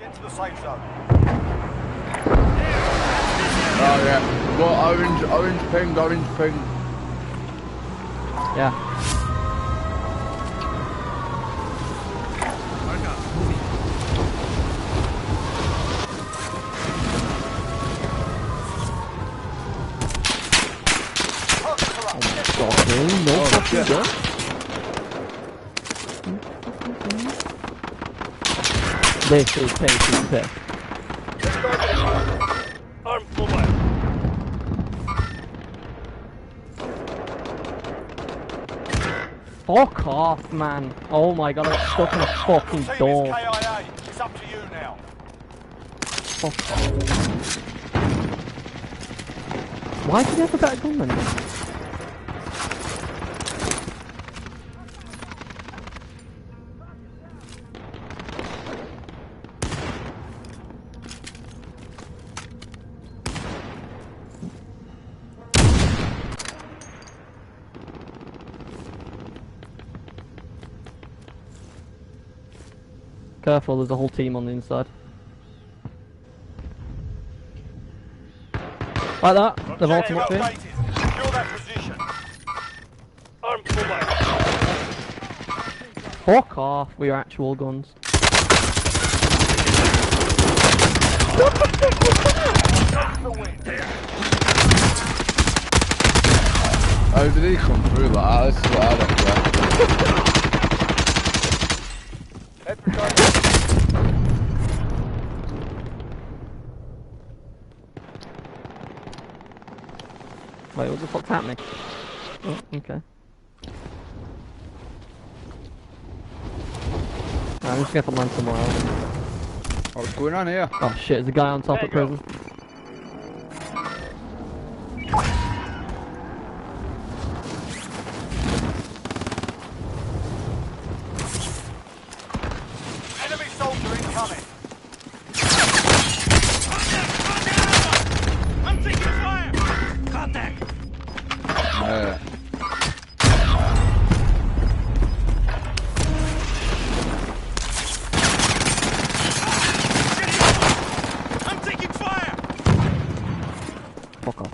Get to the safe zone. Oh yeah. Go orange ping. Yeah. No fucking gun. This is piss. Arm mobile. Fuck off, man. Oh my god, I'm stuck in a fucking door. KIA. It's up to you now. Fuck off. Why did you have a better gun than me? Careful, there's a whole team on the inside. Like that, they've all come up here. Secure that position. Arm mobile. Fuck off with your actual guns. How did he come through like that? This is what I don't get. Wait, what the fuck's happening? Oh, okay. I'm just gonna have to land somewhere else. What's going on here? Oh shit, there's a guy on top of prison. Enemy soldier incoming. I'm taking fire. Contact. Yeah. I'm taking fire. Fuck off.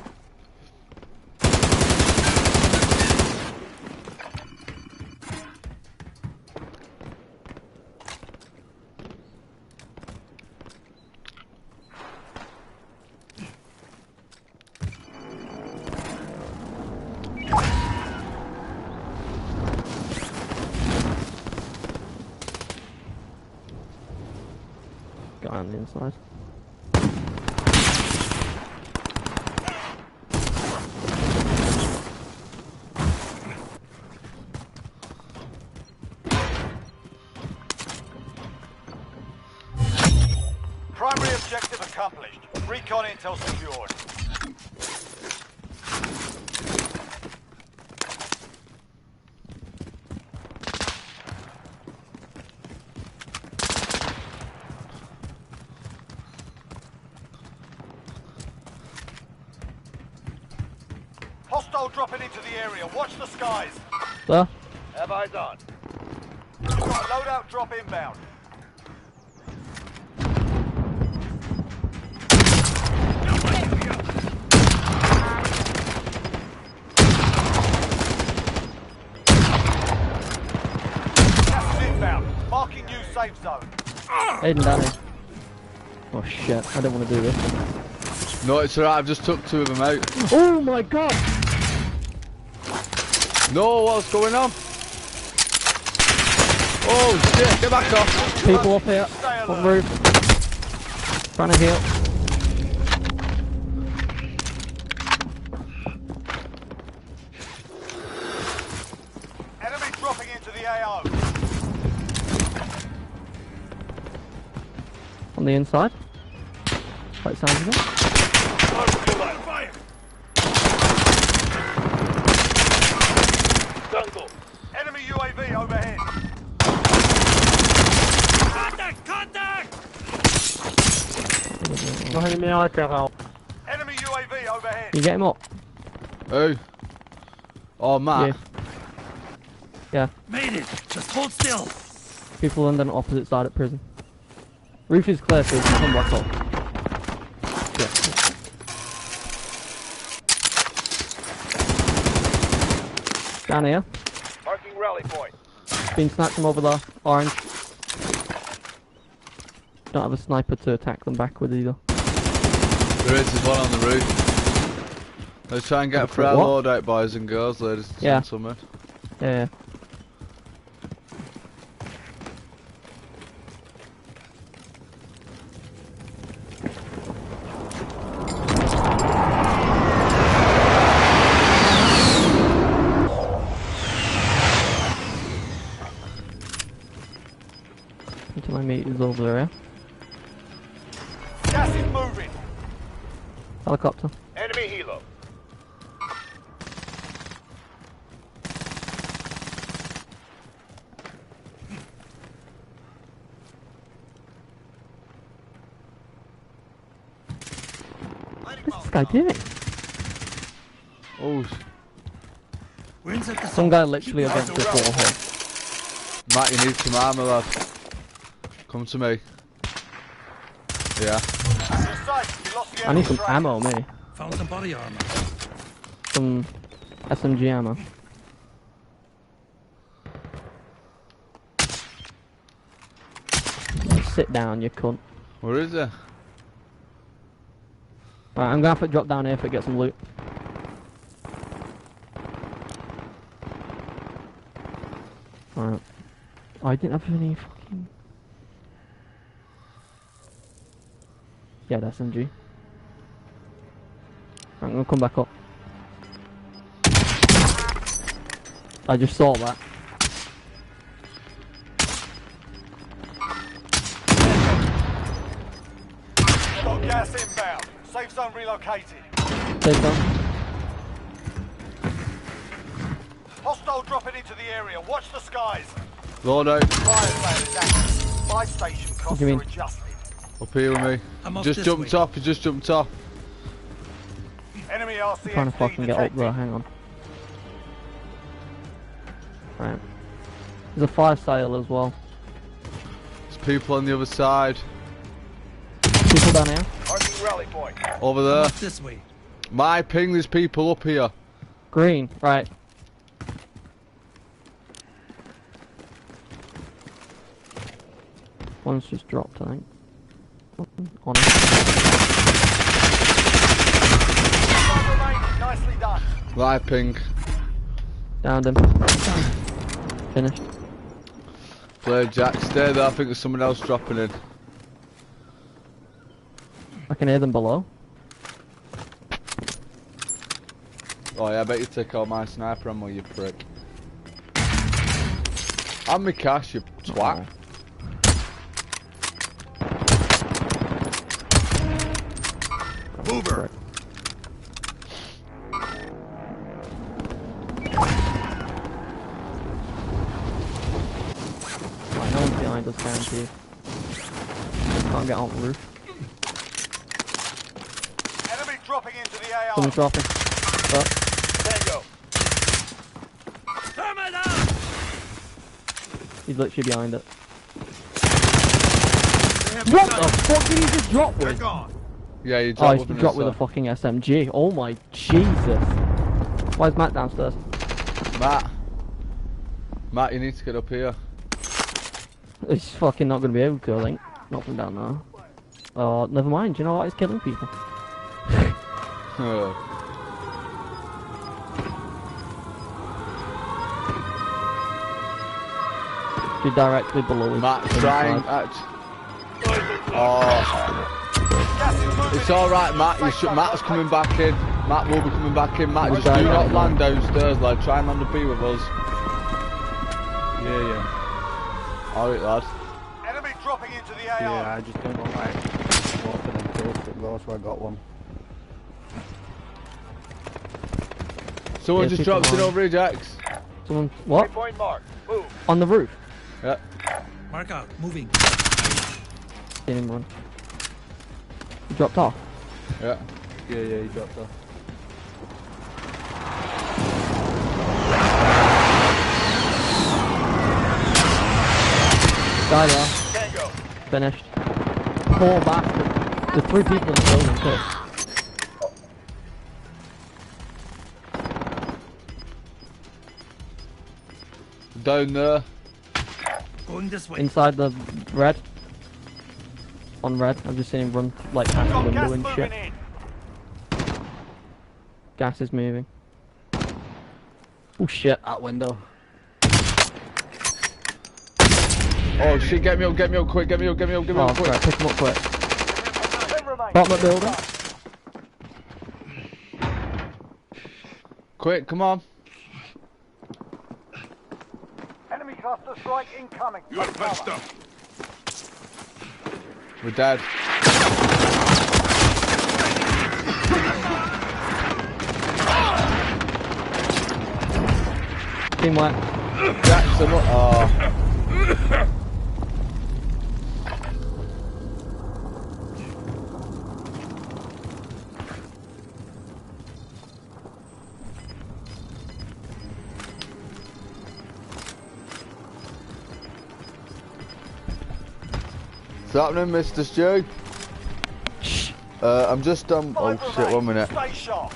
Guy on the inside. Primary objective accomplished. Recon intel secured. Hostile dropping into the area. Watch the skies. There? Have eyes on. Got a loadout drop inbound. Gas is inbound. Marking new safe zone. Aiden down here. Oh shit, I don't want to do this. No, it's alright, I've just took 2 of them out. Oh my god! No, what's going on? Oh shit, get back off! People up here, on the roof. Trying to heal. Enemy dropping into the AO. On the inside. Like sounds of it. Fire. Jungle. Enemy UAV overhead. Contact! Enemy UAV overhead. You get him up? Who? Oh, Matt. Yeah. Made it. Just hold still. People on the opposite side at prison. Roof is clear, so you can come back up. Yeah. Down here. Marking rally point. Been sniped from over there. Orange. Don't have a sniper to attack them back with either. There is one on the roof. Let's try and get a prayer load out, boys and girls, ladies and gentlemen. Yeah. Until my mate is over there. Gas is moving. Helicopter. Enemy helo. What's this guy doing? Oh, some guy literally against this wall here. Matt, you need some armor, lad. Come to me. Yeah. I need some ammo, me. Found some body armor. Some SMG ammo. Sit down, you cunt. Where is it? Right, I'm gonna have to drop down here if I get some loot. Alright. Oh, I didn't have any fucking... Yeah, that's SMG. I'm gonna come back up. I just saw that. Got gas inbound. Safe zone relocated. Safe zone. Hostile dropping into the area. Watch the skies. Load out. Fire sale is active. Buy station What costs do you are mean? adjusted. Up here with me. I'm off Just this jumped way. off, he just jumped off. Enemy I'm trying to RCXD fucking get up detected. there, hang on. Right. There's a fire sale as well. There's people on the other side. People down here. Marking rally point. Over I'm there. off this way. My ping, there's people up here. Green, right. One's just dropped, I think. On it. One remaining. Nicely done. Live ping. Downed him. Finished. Play Jack, stay there, I think there's someone else dropping in. I can hear them below. Oh yeah, I bet you take all my sniper ammo, you prick. And me cash, you twat. Mover. Right, no one's behind us, guaranteed. Can't get on the roof. Enemy dropping into the AR. Someone's dropping. Oh, Tango. he's literally behind it. What the fuck did he just drop They're with? gone. Yeah, you Oh, dropped he's with dropped with a fucking SMG. Oh my Jesus. Why is Matt downstairs? Matt, you need to get up here. He's fucking not gonna be able to, I think. Not from down there. Oh, never mind. You know what? He's killing people. Oh. You're directly below his Matt, inside. trying. Oh. Gas is moving. It's alright, Matt. Matt's coming back in. Matt will be coming back in. Matt, He's just do dying not right land downstairs, lad. Try and land up here with us. Yeah. Alright, lad. Enemy dropping into the AR. Yeah, I just don't want like walking and toast it though, so I got one. Someone Yeah, just people dropped in behind. over here, Jax. Someone, what? Point mark. Move. On the roof. Yeah. Mark out. Moving. Seen him run. He dropped off. Yeah. Yeah, he dropped off. Guy there. Tango. Finished. poor bastard. There's 3 people in the building too. Down there. Going this way. Inside the red. On red. I'm just seeing him run like past the Got window gas and moving shit. in. Gas is moving. Oh shit, that window. Oh shit, get me up quick, get me up Oh, quick. right, pick him up quick. 10 remain. Bottom of building. Quick, come on. Enemy cluster strike incoming. You're patched up. We're dead. Team wet. Jackson, oh. What's happening, Mr. Stew? I'm just oh 5 shit, remain. 1 minute. Stay sharp.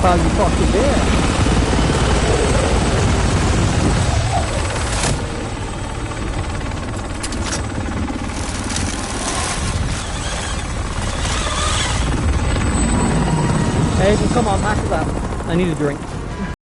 Found you fucking there. Hey, come on, mash it up. I need a drink.